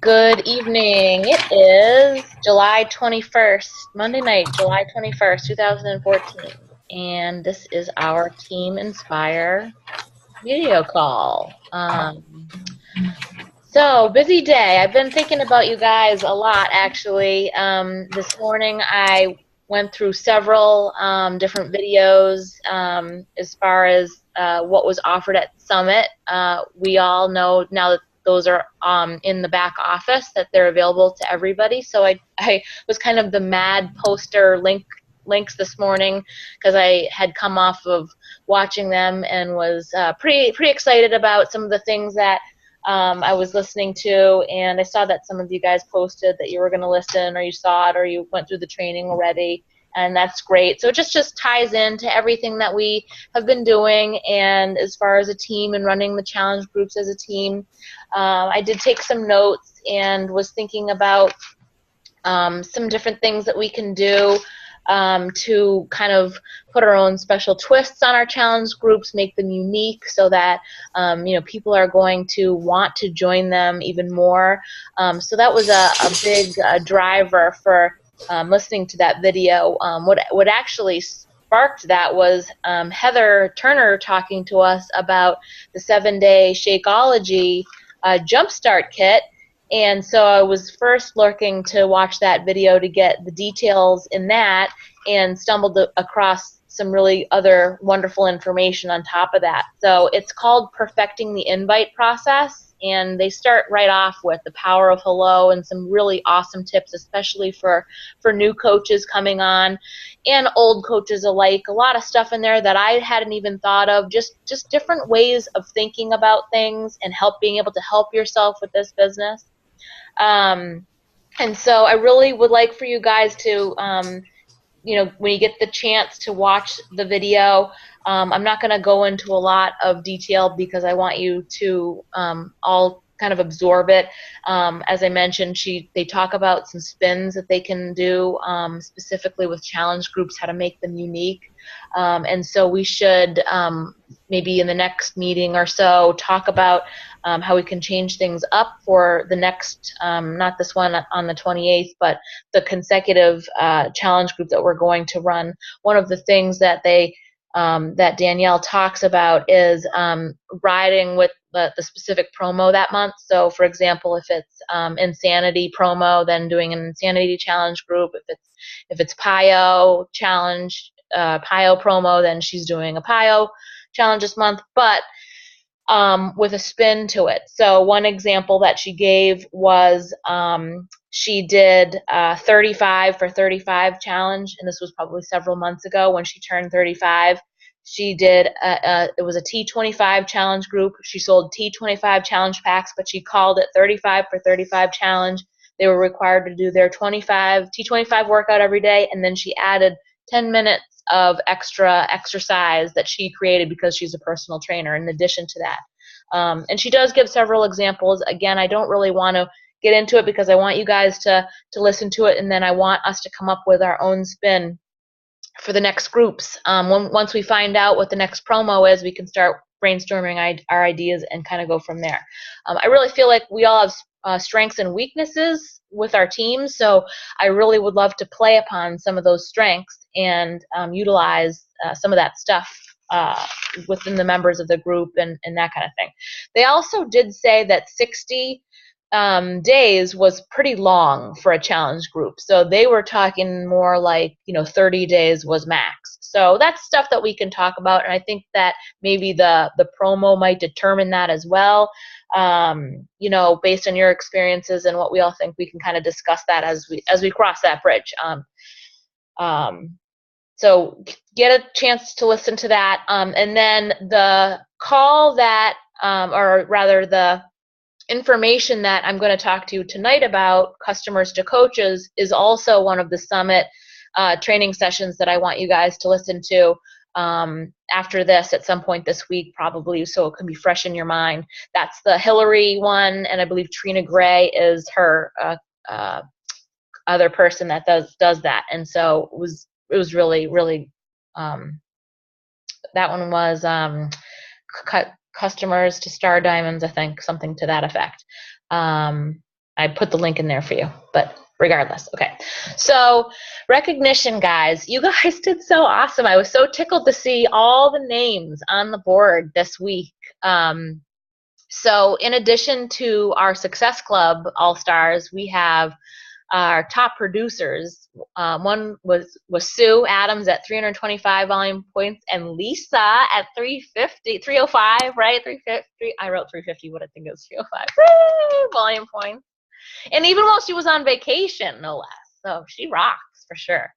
Good evening. It is July 21st, Monday night, July 21st, 2014. And this is our Team Inspire video call. So, busy day. I've been thinking about you guys a lot, actually. This morning I went through several different videos as far as what was offered at Summit. We all know now that those are in the back office that they're available to everybody. So I was kind of the mad poster links this morning because I had come off of watching them and was pretty excited about some of the things that I was listening to, and I saw that some of you guys posted that you were going to listen, or you saw it, or you went through the training already, and that's great. So it just ties into everything that we have been doing, and as far as a team and running the challenge groups as a team, I did take some notes and was thinking about some different things that we can do to kind of put our own special twists on our challenge groups, make them unique so that people are going to want to join them even more. So that was a big driver for listening to that video. What actually sparked that was Heather Turner talking to us about the 7-day Shakeology Jumpstart Kit. And so I was first lurking to watch that video to get the details in that, and stumbled across some really other wonderful information on top of that. So it's called Perfecting the Invite Process, and they start right off with the power of hello and some really awesome tips, especially for new coaches coming on and old coaches alike. A lot of stuff in there that I hadn't even thought of, just different ways of thinking about things and being able to help yourself with this business. Um, and so I really would like for you guys to, when you get the chance to watch the video, I'm not going to go into a lot of detail because I want you to all kind of absorb it. As I mentioned, they talk about some spins that they can do specifically with challenge groups, how to make them unique. And so we should maybe in the next meeting or so talk about how we can change things up for the next, not this one on the 28th, but the consecutive challenge group that we're going to run. One of the things that that Danielle talks about is riding with the specific promo that month. So, for example, if it's Insanity promo, then doing an Insanity challenge group. If it's PIO challenge, PIO promo, then she's doing a PIO challenge this month. But with a spin to it. So one example that she gave was she did 35 for 35 challenge, and this was probably several months ago when she turned 35. She did it was a T25 challenge group. She sold T25 challenge packs, but she called it 35 for 35 challenge. They were required to do their T25 workout every day, and then she added 10 minutes of extra exercise that she created because she's a personal trainer in addition to that. And she does give several examples. Again, I don't really want to get into it because I want you guys to listen to it, and then I want us to come up with our own spin for the next groups. Once we find out what the next promo is, we can start brainstorming our ideas and kind of go from there. I really feel like we all have strengths and weaknesses with our teams, so I really would love to play upon some of those strengths and utilize some of that stuff within the members of the group and that kind of thing. They also did say that 60 days was pretty long for a challenge group. So they were talking more like, 30 days was max. So that's stuff that we can talk about. And I think that maybe the promo might determine that as well. Based on your experiences and what we all think, we can kind of discuss that as we cross that bridge. So get a chance to listen to that. And then the call that, or rather the information that I'm going to talk to you tonight about, customers to coaches, is also one of the Summit training sessions that I want you guys to listen to after this at some point this week, probably, so it can be fresh in your mind. That's the Hillary one, and I believe Trina Gray is her other person that does that. And so it was really, really, that one was customers to Star Diamonds, I think, something to that effect. I put the link in there for you, but regardless. Okay. So recognition, guys. You guys did so awesome. I was so tickled to see all the names on the board this week. So in addition to our Success Club All-Stars, we have our top producers. One was Sue Adams at 325 volume points, and Lisa at 305, right? 350. I wrote 350, but I think it was 305 volume points. And even while she was on vacation, no less. So she rocks for sure.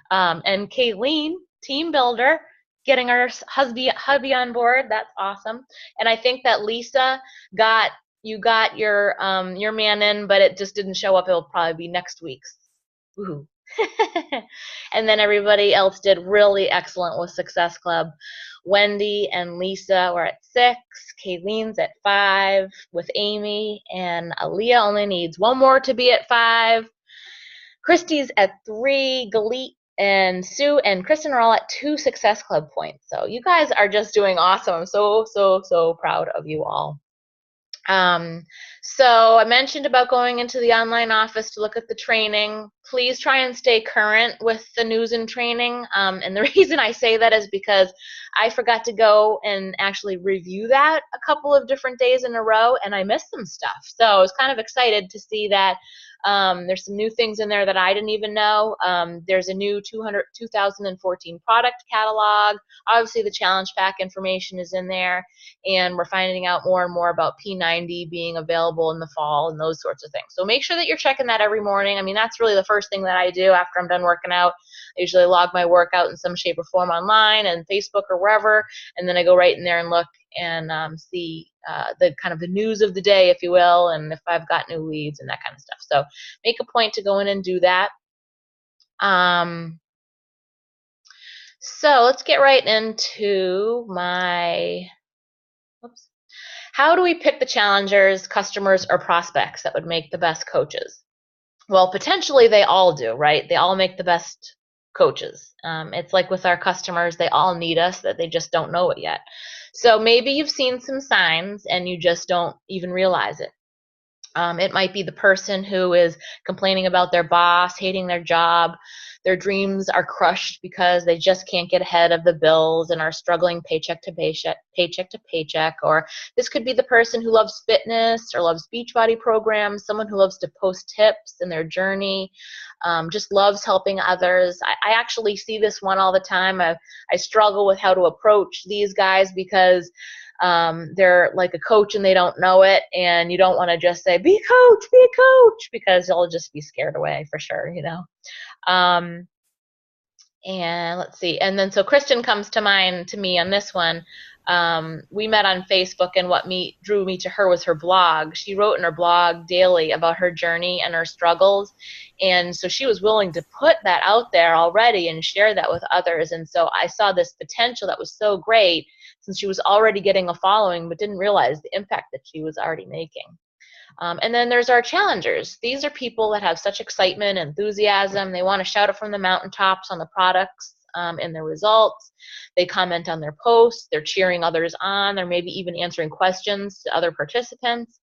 And Kayleen, team builder, getting her hubby on board. That's awesome. And I think that Lisa got your man in, but it just didn't show up. It'll probably be next week's. Woohoo. And then everybody else did really excellent with Success Club. Wendy and Lisa were at 6, Kayleen's at 5 with Amy, and Aaliyah only needs one more to be at 5. Christy's at 3, Galit and Sue and Kristen are all at 2 Success Club points. So you guys are just doing awesome. I'm so proud of you all. So I mentioned about going into the online office to look at the training. Please try and stay current with the news and training. And the reason I say that is because I forgot to go and actually review that a couple of different days in a row, and I missed some stuff. So I was kind of excited to see that there's some new things in there that I didn't even know. There's a new 2014 product catalog. Obviously, the challenge pack information is in there, and we're finding out more and more about P90 being available in the fall and those sorts of things. So make sure that you're checking that every morning. I mean, that's really the first thing that I do after I'm done working out. I usually log my workout in some shape or form online and Facebook or wherever, and then I go right in there and look and see the kind of the news of the day, if you will, and if I've got new leads and that kind of stuff. So make a point to go in and do that. So let's get right into my, oops. How do we pick the challengers, customers, or prospects that would make the best coaches? Well, potentially they all do, right? They all make the best coaches. It's like with our customers, they all need us, that they just don't know it yet. So maybe you've seen some signs and you just don't even realize it. It might be the person who is complaining about their boss, hating their job. Their dreams are crushed because they just can't get ahead of the bills and are struggling paycheck to paycheck. Or this could be the person who loves fitness or loves Beachbody programs, someone who loves to post tips in their journey, just loves helping others. I actually see this one all the time. I struggle with how to approach these guys because they're like a coach and they don't know it, and you don't want to just say be a coach, because you'll just be scared away for sure, you know. And let's see, and then so Kristen comes to mind to me on this one. We met on Facebook, and what drew me to her was her blog. She wrote in her blog daily about her journey and her struggles, and so she was willing to put that out there already and share that with others. And so I saw this potential that was so great, since she was already getting a following but didn't realize the impact that she was already making. And then there's our challengers. These are people that have such excitement, enthusiasm. They want to shout it from the mountaintops on the products and their results. They comment on their posts. They're cheering others on. They're maybe even answering questions to other participants.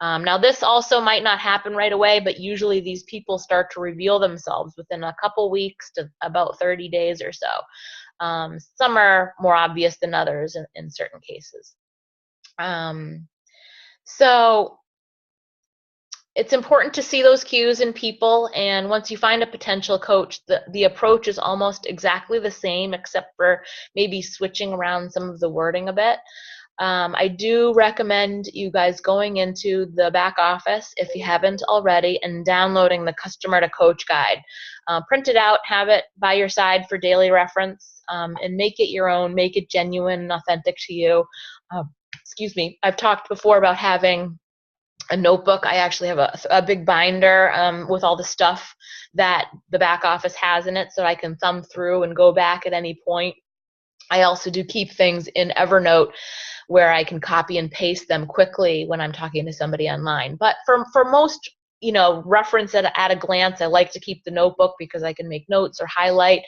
Now, this also might not happen right away, but usually these people start to reveal themselves within a couple weeks to about 30 days or so. Some are more obvious than others in certain cases. So it's important to see those cues in people, and once you find a potential coach, the approach is almost exactly the same, except for maybe switching around some of the wording a bit. I do recommend you guys going into the back office, if you haven't already, and downloading the Customer to Coach Guide. Print it out, have it by your side for daily reference, and make it your own, make it genuine and authentic to you. Excuse me, I've talked before about having a notebook. I actually have a big binder with all the stuff that the back office has in it, so I can thumb through and go back at any point. I also do keep things in Evernote where I can copy and paste them quickly when I'm talking to somebody online. But for most, you know, reference at a glance, I like to keep the notebook because I can make notes or highlight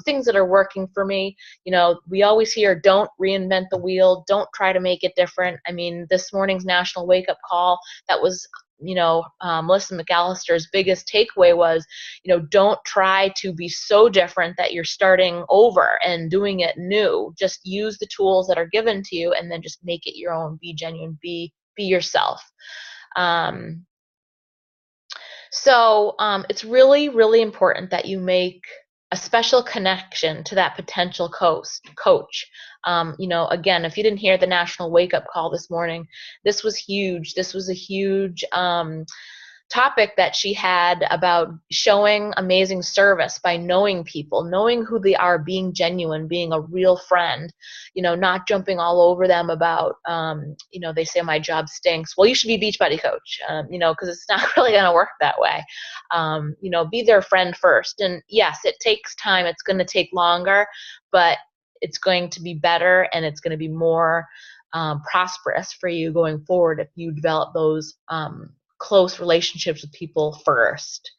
things that are working for me. You know, we always hear, don't reinvent the wheel, don't try to make it different. I mean, this morning's national wake-up call, that was Melissa McAllister's biggest takeaway was, don't try to be so different that you're starting over and doing it new. Just use the tools that are given to you and then just make it your own. Be genuine, be yourself. So it's really, really important that you make a special connection to that potential coach. Again, if you didn't hear the National Wake Up Call this morning, this was huge. This was a huge topic that she had about showing amazing service by knowing people, knowing who they are, being genuine, being a real friend, not jumping all over them about, they say my job stinks. Well, you should be Beachbody coach, because it's not really going to work that way. Be their friend first. And yes, it takes time. It's going to take longer, but it's going to be better and it's going to be more prosperous for you going forward if you develop those close relationships with people first.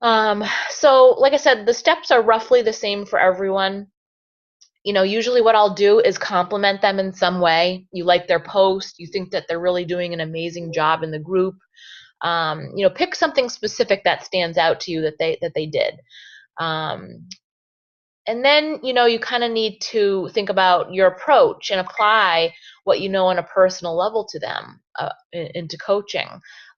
So like I said, the steps are roughly the same for everyone. Usually what I'll do is compliment them in some way. You like their post, you think that they're really doing an amazing job in the group. Pick something specific that stands out to you that they did. And then, you kind of need to think about your approach and apply what you know on a personal level to them into coaching.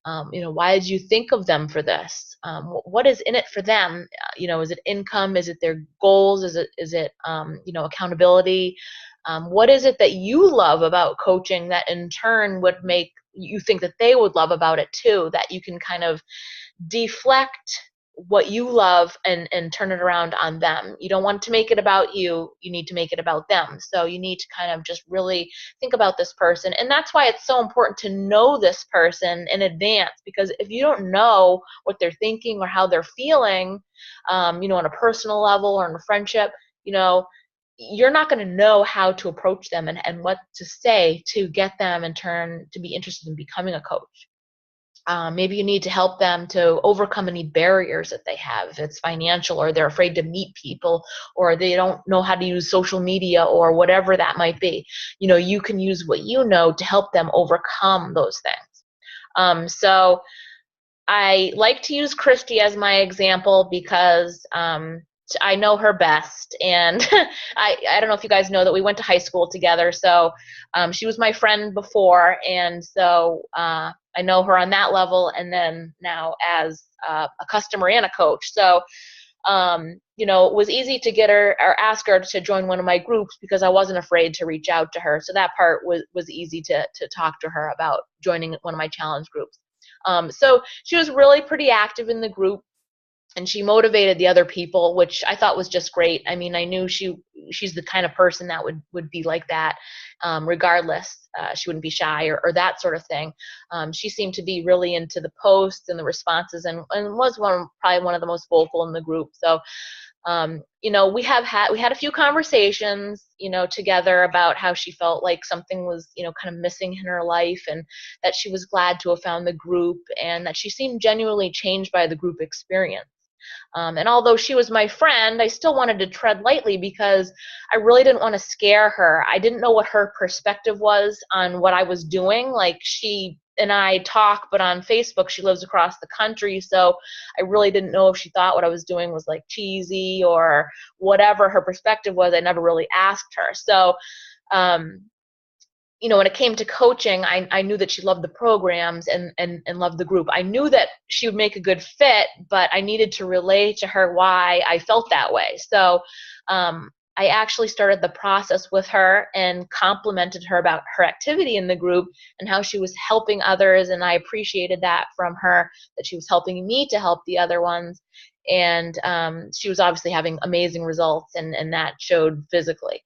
Why did you think of them for this? What is in it for them? Is it income? Is it their goals? Is it accountability? What is it that you love about coaching that in turn would make you think that they would love about it too, that you can kind of deflect what you love and turn it around on them. You don't want to make it about you. You need to make it about them. So you need to kind of just really think about this person. And that's why it's so important to know this person in advance, because if you don't know what they're thinking or how they're feeling, on a personal level or in a friendship, you're not going to know how to approach them and what to say to get them in turn to be interested in becoming a coach. Maybe you need to help them to overcome any barriers that they have, if it's financial or they're afraid to meet people or they don't know how to use social media or whatever that might be. You can use what you know to help them overcome those things. So I like to use Christy as my example because I know her best, and I don't know if you guys know that we went to high school together, so she was my friend before, and so I know her on that level, and then now as a customer and a coach. So it was easy to get her or ask her to join one of my groups because I wasn't afraid to reach out to her. So that part was easy to talk to her about joining one of my challenge groups. So she was really pretty active in the group, and she motivated the other people, which I thought was just great. I mean, I knew she's the kind of person that would be like that, regardless. She wouldn't be shy or that sort of thing. She seemed to be really into the posts and the responses, and was probably one of the most vocal in the group. So, we had a few conversations, together about how she felt like something was, kind of missing in her life, and that she was glad to have found the group, and that she seemed genuinely changed by the group experience. And although she was my friend, I still wanted to tread lightly because I really didn't want to scare her. I didn't know what her perspective was on what I was doing. Like, she and I talk, but on Facebook she lives across the country, so I really didn't know if she thought what I was doing was like cheesy or whatever her perspective was. I never really asked her. So when it came to coaching, I knew that she loved the programs and loved the group. I knew that she would make a good fit, but I needed to relay to her why I felt that way. So I actually started the process with her and complimented her about her activity in the group and how she was helping others, and I appreciated that from her, that she was helping me to help the other ones. And she was obviously having amazing results, and that showed physically.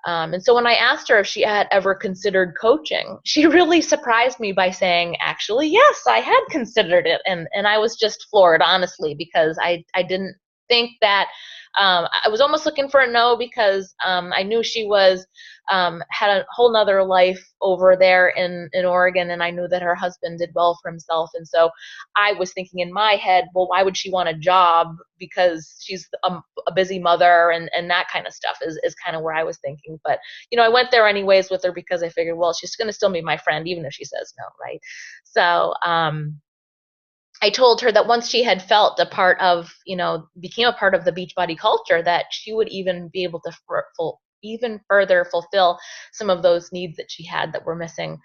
And so when I asked her if she had ever considered coaching, she really surprised me by saying, actually, yes, I had considered it. And I was just floored, honestly, because I didn't think that I was almost looking for a no because I knew she was had a whole nother life over there in Oregon, and I knew that her husband did well for himself. And so I was thinking in my head, well, why would she want a job? Because she's a busy mother, and that kind of stuff is kind of where I was thinking. But, I went there anyways with her because I figured, well, she's going to still be my friend, even if she says no, right? So, I told her that once she had felt a part of, became a part of the Beachbody culture, that she would even be able to even further fulfill some of those needs that she had that were missing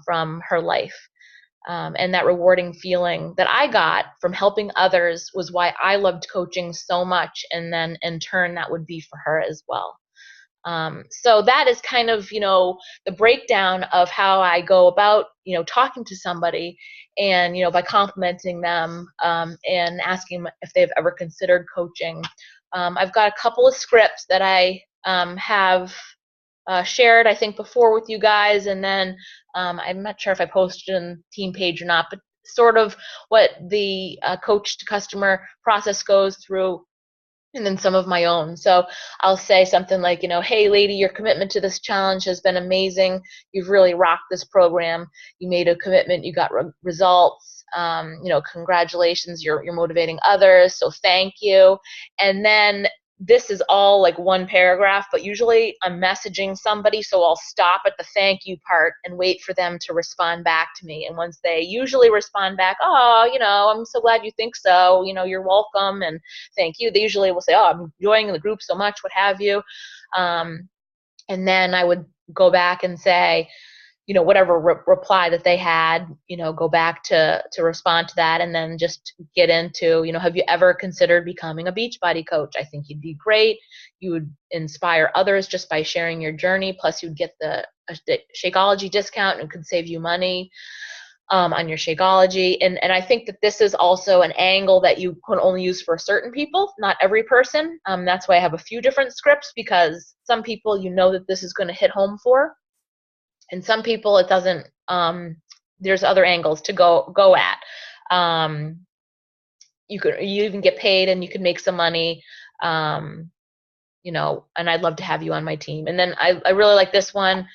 from her life. And that rewarding feeling that I got from helping others was why I loved coaching so much. And then in turn, that would be for her as well. So that is kind of, the breakdown of how I go about, talking to somebody and, by complimenting them and asking if they've ever considered coaching. I've got a couple of scripts that I have shared, I think, before with you guys, and then I'm not sure if I posted in the team page or not, but sort of what the coach to customer process goes through, and then some of my own. So I'll say something like, hey lady, your commitment to this challenge has been amazing. You've really rocked this program. You made a commitment, you got results. Congratulations, you're motivating others, so thank you. And then this is all like one paragraph, but usually I'm messaging somebody, so I'll stop at the thank you part and wait for them to respond back to me. And once they usually respond back, oh, I'm so glad you think so, you're welcome and thank you, they usually will say, oh, I'm enjoying the group so much, what have you. And then I would go back and say, whatever reply that they had, go back to respond to that, and then just get into, have you ever considered becoming a Beachbody coach? I think you'd be great. You would inspire others just by sharing your journey. Plus, you'd get the Shakeology discount and could save you money on your Shakeology. And I think that this is also an angle that you can only use for certain people, not every person. That's why I have a few different scripts, because some people, that this is going to hit home for. And some people it doesn't. There's other angles to go at. You even get paid and you can make some money. And I'd love to have you on my team. And then I really like this one.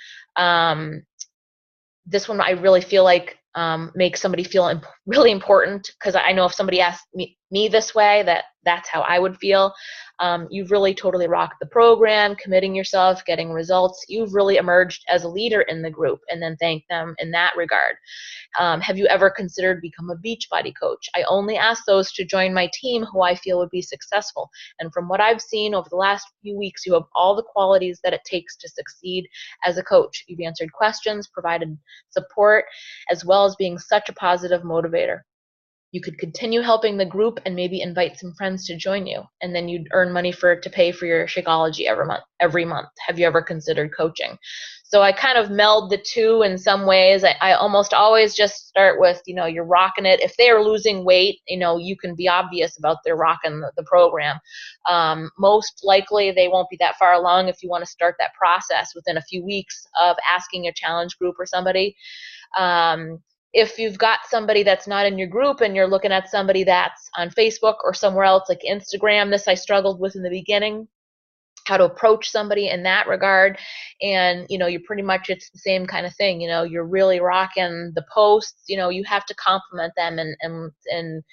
This one I really feel like makes somebody feel really important, because I know if somebody asked me this way, that's how I would feel. You've really totally rocked the program, committing yourself, getting results. You've really emerged as a leader in the group, and then thank them in that regard. Have you ever considered become a Beachbody coach? I only ask those to join my team who I feel would be successful. And from what I've seen over the last few weeks, you have all the qualities that it takes to succeed as a coach. You've answered questions, provided support, as well as being such a positive motivator. You could continue helping the group and maybe invite some friends to join you, and then you'd earn money to pay for your Shakeology every month. Have you ever considered coaching? So I kind of meld the two in some ways. I almost always just start with, you're rocking it. If they are losing weight, you can be obvious about they're rocking the program. Most likely they won't be that far along if you want to start that process within a few weeks of asking a challenge group or somebody. If you've got somebody that's not in your group and you're looking at somebody that's on Facebook or somewhere else like Instagram, this I struggled with in the beginning, how to approach somebody in that regard. And you pretty much, it's the same kind of thing. You're really rocking the posts. You have to compliment them and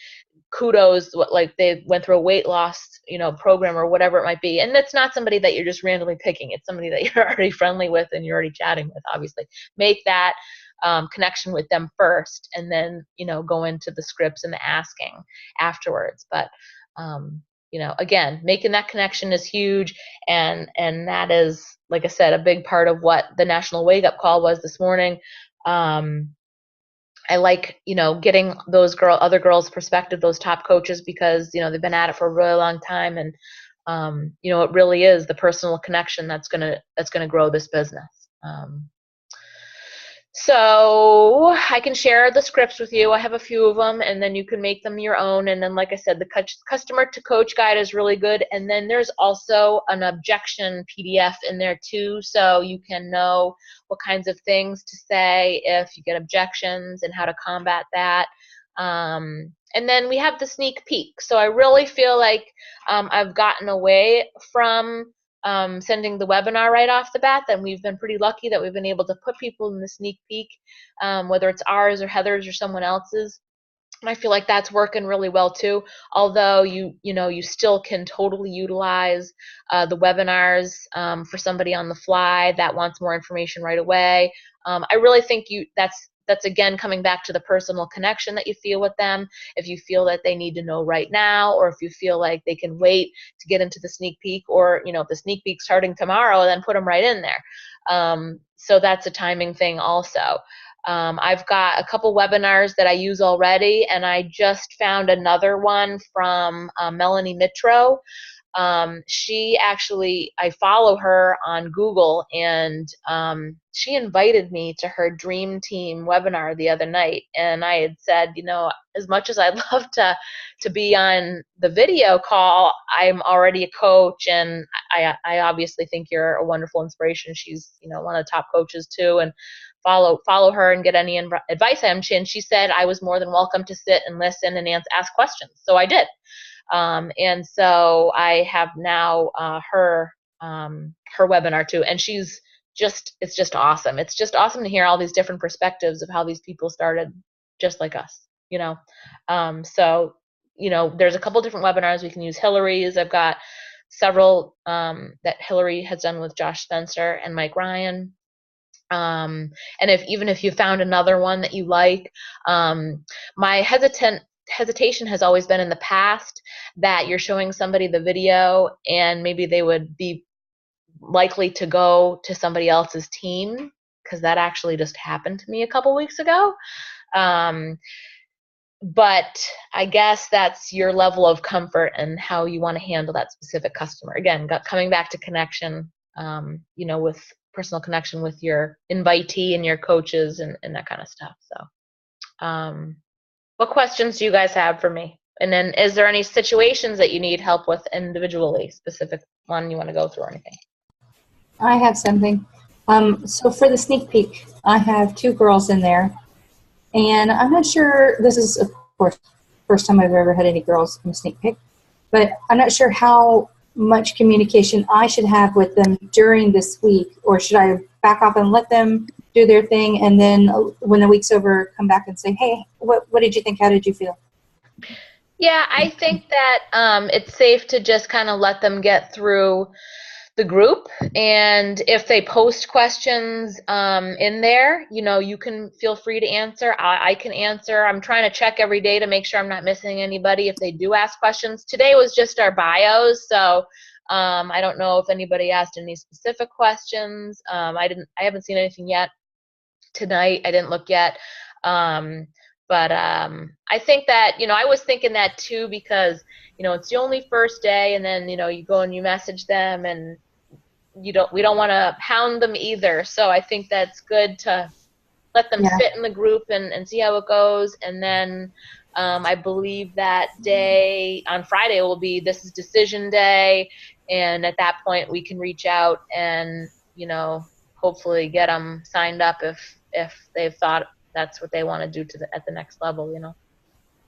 kudos, like they went through a weight loss program or whatever it might be. And it's not somebody that you're just randomly picking. It's somebody that you're already friendly with and you're already chatting with. Obviously make that connection with them first, and then go into the scripts and the asking afterwards. But again, making that connection is huge, and that is, like I said, a big part of what the National Wake Up Call was this morning. I like, getting those other girls' perspective, those top coaches, because, they've been at it for a really long time. And, it really is the personal connection that's going to grow this business. So I can share the scripts with you. I have a few of them, and then you can make them your own. And then, like I said, the customer to coach guide is really good. And then there's also an objection PDF in there too, so you can know what kinds of things to say if you get objections and how to combat that. And then we have the sneak peek. So I really feel like I've gotten away from sending the webinar right off the bat. That we've been pretty lucky that we've been able to put people in the sneak peek, whether it's ours or Heather's or someone else's. And I feel like that's working really well too. Although you still can totally utilize the webinars for somebody on the fly that wants more information right away. I really think that's again coming back to the personal connection that you feel with them. If you feel that they need to know right now, or if you feel like they can wait to get into the sneak peek, or if the sneak peek starting tomorrow, then put them right in there. So that's a timing thing also. I've got a couple webinars that I use already, and I just found another one from Melanie Mitro. She actually, I follow her on Google, and she invited me to her Dream Team webinar the other night. And I had said, as much as I'd love to be on the video call, I'm already a coach, and I obviously think you're a wonderful inspiration. She's, one of the top coaches too, and follow her and get any advice. And she said I was more than welcome to sit and listen and ask questions. So I did. And so I have now her webinar too, and it's just awesome. It's just awesome to hear all these different perspectives of how these people started just like us, So, there's a couple different webinars. We can use Hillary's. I've got several that Hillary has done with Josh Spencer and Mike Ryan. And even if you found another one that you like, my hesitation has always been in the past that you're showing somebody the video and maybe they would be likely to go to somebody else's team, because that actually just happened to me a couple weeks ago. But I guess that's your level of comfort and how you want to handle that specific customer. Again, coming back to connection, with personal connection with your invitee and your coaches and that kind of stuff. So, what questions do you guys have for me? And then is there any situations that you need help with individually, specific one you want to go through or anything? I have something. So for the sneak peek, I have 2 girls in there. And I'm not sure, this is, of course, first time I've ever had any girls in a sneak peek, but I'm not sure how much communication I should have with them during this week, or should I back off and let them do their thing, and then when the week's over, come back and say, hey, what did you think? How did you feel? Yeah, I think that it's safe to just kind of let them get through the group, and if they post questions in there, you can feel free to answer. I can answer. I'm trying to check every day to make sure I'm not missing anybody if they do ask questions. Today was just our bios, so I don't know if anybody asked any specific questions. I haven't seen anything yet tonight. I didn't look yet. But I think that, I was thinking that too, because, it's the only first day, and then, you go and you message them, and we don't want to hound them either. So I think that's good to let them sit in the group and see how it goes. And then I believe that day on Friday will be, this is decision day. And at that point we can reach out and, hopefully get them signed up if they've thought that's what they want to do at the next level,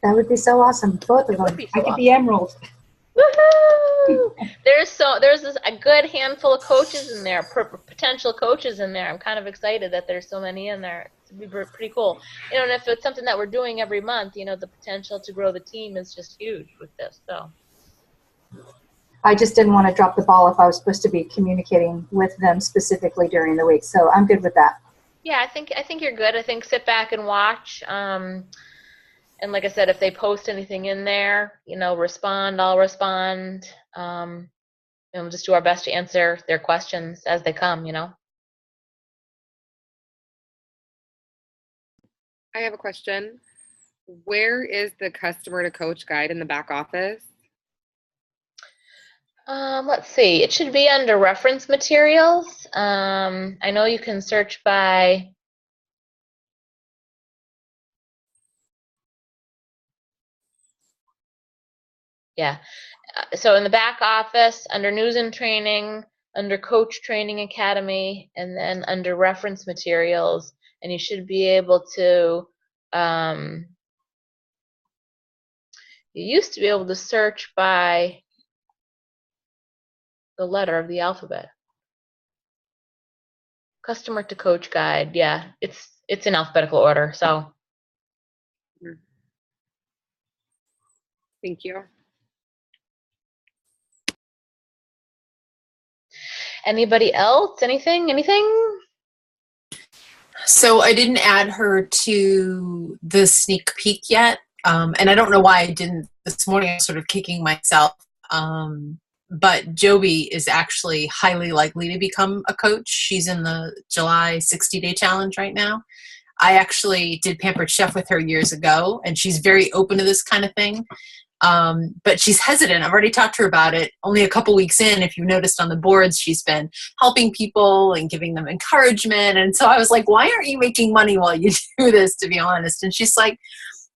That would be so awesome. Both of them. I could be Emerald. Woohoo! There's a good handful of coaches in there, potential coaches in there. I'm kind of excited that there's so many in there. It'd be pretty cool. And if it's something that we're doing every month, the potential to grow the team is just huge with this. So I just didn't want to drop the ball if I was supposed to be communicating with them specifically during the week. So I'm good with that. Yeah, I think you're good. I think sit back and watch. And like I said, if they post anything in there, respond, I'll respond. And we'll just do our best to answer their questions as they come, I have a question. Where is the customer to coach guide in the back office? Let's see. It should be under reference materials. I know you can search by so in the back office, under news and training, under coach training academy, and then under reference materials, and you should be able to You used to be able to search by the letter of the alphabet. Customer to coach guide. Yeah, it's in alphabetical order. So Thank you. anybody else? Anything? So I didn't add her to the sneak peek yet. And I don't know why I didn't this morning. I'm sort of kicking myself. But Joby is actually highly likely to become a coach. She's in the July 60-day challenge right now. I actually did Pampered Chef with her years ago, and she's very open to this kind of thing. But she's hesitant. I've already talked to her about it. Only a couple weeks in, if you've noticed on the boards, she's been helping people and giving them encouragement. And so I was like, why aren't you making money while you do this, to be honest? And she's like,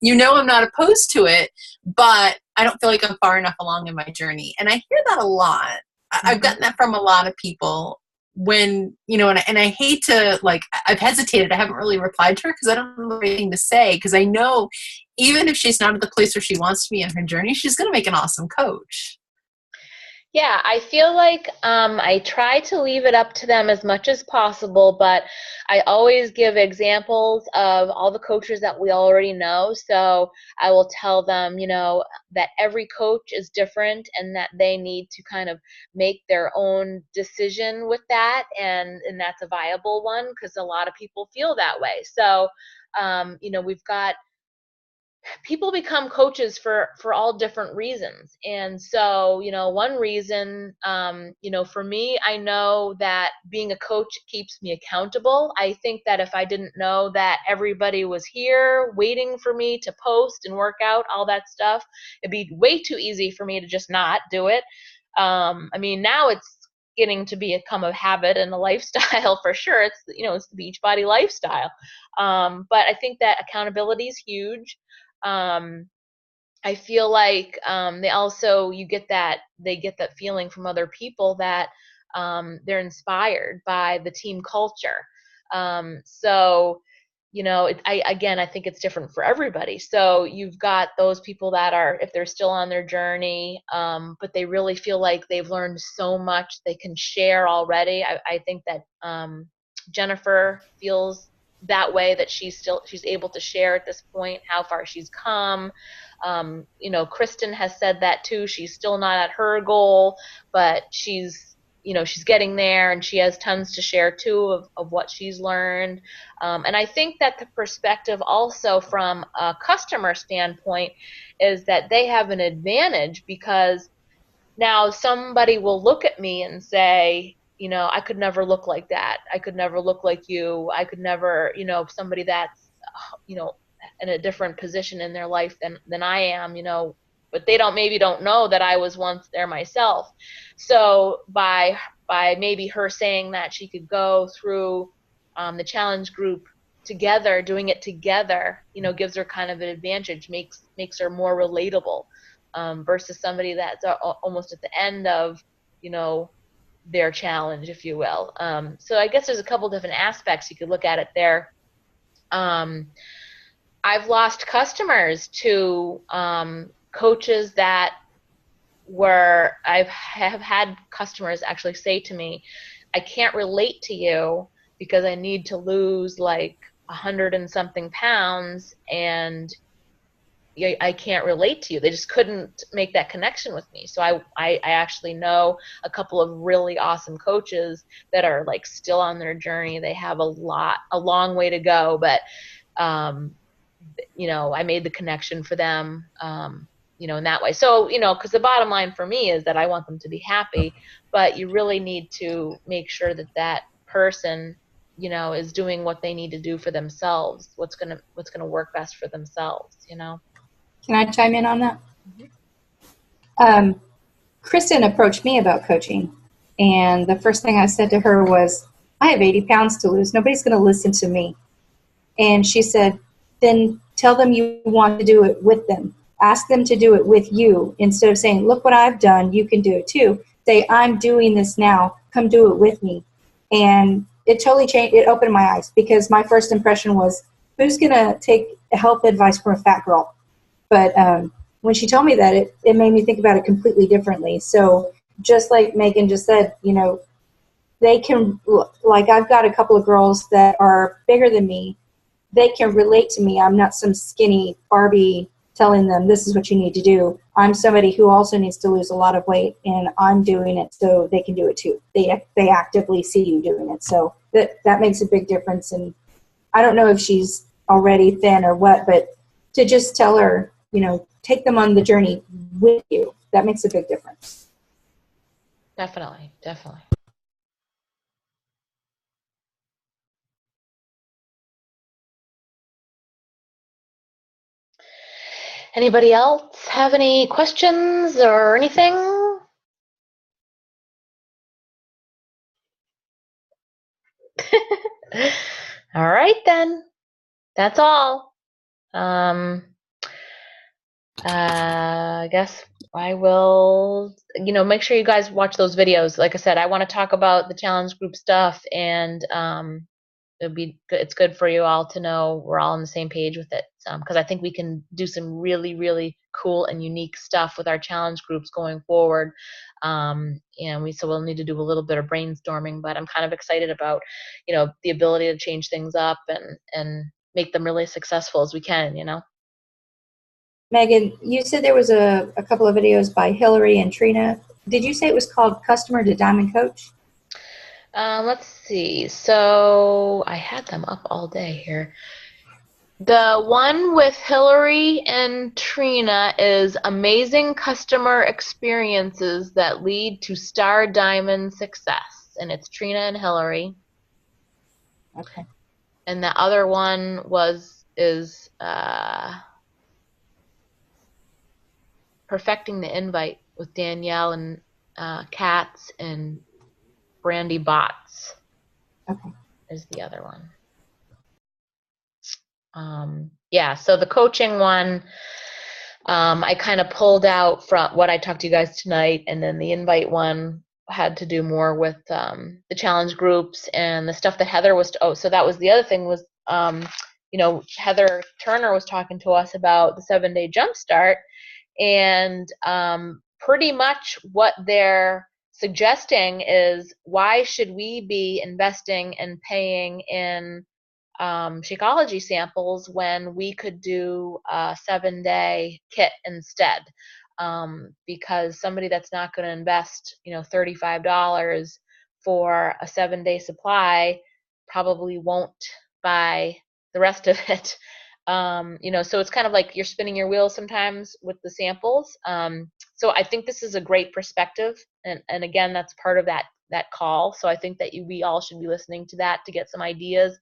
I'm not opposed to it, but I don't feel like I'm far enough along in my journey. And I hear that a lot. I've gotten that from a lot of people when, and I hate to, I've hesitated. I haven't really replied to her because I don't know anything to say, because I know even if she's not at the place where she wants to be in her journey, she's going to make an awesome coach. Yeah, I feel like I try to leave it up to them as much as possible, but I always give examples of all the coaches that we already know. So I will tell them, that every coach is different and that they need to kind of make their own decision with that, and that's a viable one because a lot of people feel that way. So, we've got people become coaches for all different reasons. And so, one reason, for me, I know that being a coach keeps me accountable. I think that if I didn't know that everybody was here waiting for me to post and work out all that stuff, it'd be way too easy for me to just not do it. Now it's getting to become a habit and a lifestyle for sure. It's, it's the Beachbody lifestyle. But I think that accountability is huge. I feel like they get that feeling from other people that they're inspired by the team culture. So, I think it's different for everybody. So you've got those people that are, if they're still on their journey, but they really feel like they've learned so much they can share already. I think that Jennifer feels that way, that she's able to share at this point how far she's come. Kristen has said that too. She's still not at her goal, but she's getting there, and she has tons to share too of what she's learned. And I think that the perspective also from a customer standpoint is that they have an advantage, because now somebody will look at me and say, I could never look like that. I could never look like you. I could never, somebody that's, in a different position in their life than I am, but they maybe don't know that I was once there myself. So by maybe her saying that she could go through the challenge group together, doing it together, gives her kind of an advantage, makes her more relatable, versus somebody that's almost at the end of, their challenge, if you will. So I guess there's a couple different aspects you could look at it there. I've lost customers to coaches that I have had customers actually say to me, I can't relate to you because I need to lose like 100 and something pounds, and I can't relate to you. They just couldn't make that connection with me. So I actually know a couple of really awesome coaches that are like still on their journey. They have a long way to go, but I made the connection for them, in that way. So, because the bottom line for me is that I want them to be happy, but you really need to make sure that person, is doing what they need to do for themselves, what's going to work best for themselves, Can I chime in on that? Kristen approached me about coaching, and the first thing I said to her was, I have 80 pounds to lose. Nobody's going to listen to me. And she said, then tell them you want to do it with them. Ask them to do it with you. Instead of saying, look what I've done, you can do it too. Say, I'm doing this now. Come do it with me. And it totally changed. It opened my eyes, because my first impression was, who's going to take help advice from a fat girl? But when she told me that, it made me think about it completely differently. So just like Megan just said, you know, they can, like I've got a couple of girls that are bigger than me. They can relate to me. I'm not some skinny Barbie telling them this is what you need to do. I'm somebody who also needs to lose a lot of weight, and I'm doing it so they can do it too. They actively see you doing it. So that makes a big difference. And I don't know if she's already thin or what, but to just tell her, you know, take them on the journey with you, that makes a big difference. Definitely, definitely. Anybody else have any questions or anything? All right, then. That's all. I guess I will, you know, make sure you guys watch those videos. Like I said, I want to talk about the challenge group stuff, and it's good for you all to know we're all on the same page with it, because I think we can do some really, really cool and unique stuff with our challenge groups going forward. And we'll need to do a little bit of brainstorming, but I'm kind of excited about, you know, the ability to change things up and make them really successful as we can, you know. Megan, you said there was a couple of videos by Hillary and Trina. Did you say it was called Customer to Diamond Coach? Let's see. So I had them up all day here. The one with Hillary and Trina is Amazing Customer Experiences That Lead to Star Diamond Success. And it's Trina and Hillary. Okay. And the other one is Perfecting the Invite with Danielle and Katz and Brandy Botts. Okay. Is the other one. Yeah, so the coaching one, I kind of pulled out from what I talked to you guys tonight, and then the invite one had to do more with the challenge groups and the stuff that Heather was. So that was the other thing was, you know, Heather Turner was talking to us about the 7-day jumpstart, and pretty much what they're suggesting is, why should we be investing and paying in Shakeology samples when we could do a 7-day kit instead? Because somebody that's not going to invest, you know, $35 for a 7-day supply probably won't buy the rest of it. You know, so it's kind of like you're spinning your wheels sometimes with the samples. So I think this is a great perspective, and again, that's part of that call. So I think that we all should be listening to that to get some ideas.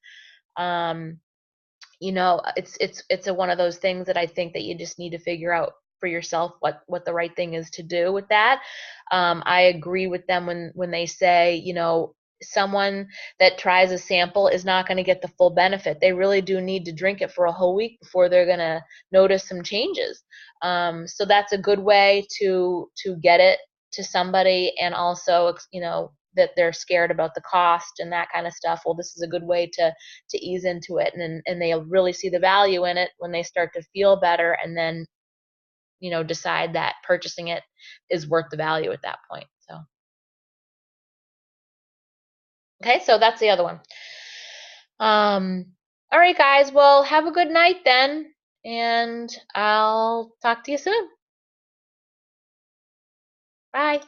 You know, it's one of those things that I think that you just need to figure out for yourself what the right thing is to do with that. I agree with them when they say, you know, someone that tries a sample is not going to get the full benefit. They really do need to drink it for a whole week before they're going to notice some changes. So that's a good way to get it to somebody, and also, you know, that they're scared about the cost and that kind of stuff. Well, this is a good way to ease into it, and they'll really see the value in it when they start to feel better, and then, you know, decide that purchasing it is worth the value at that point. So okay, so that's the other one. All right, guys, well, have a good night then, and I'll talk to you soon. Bye.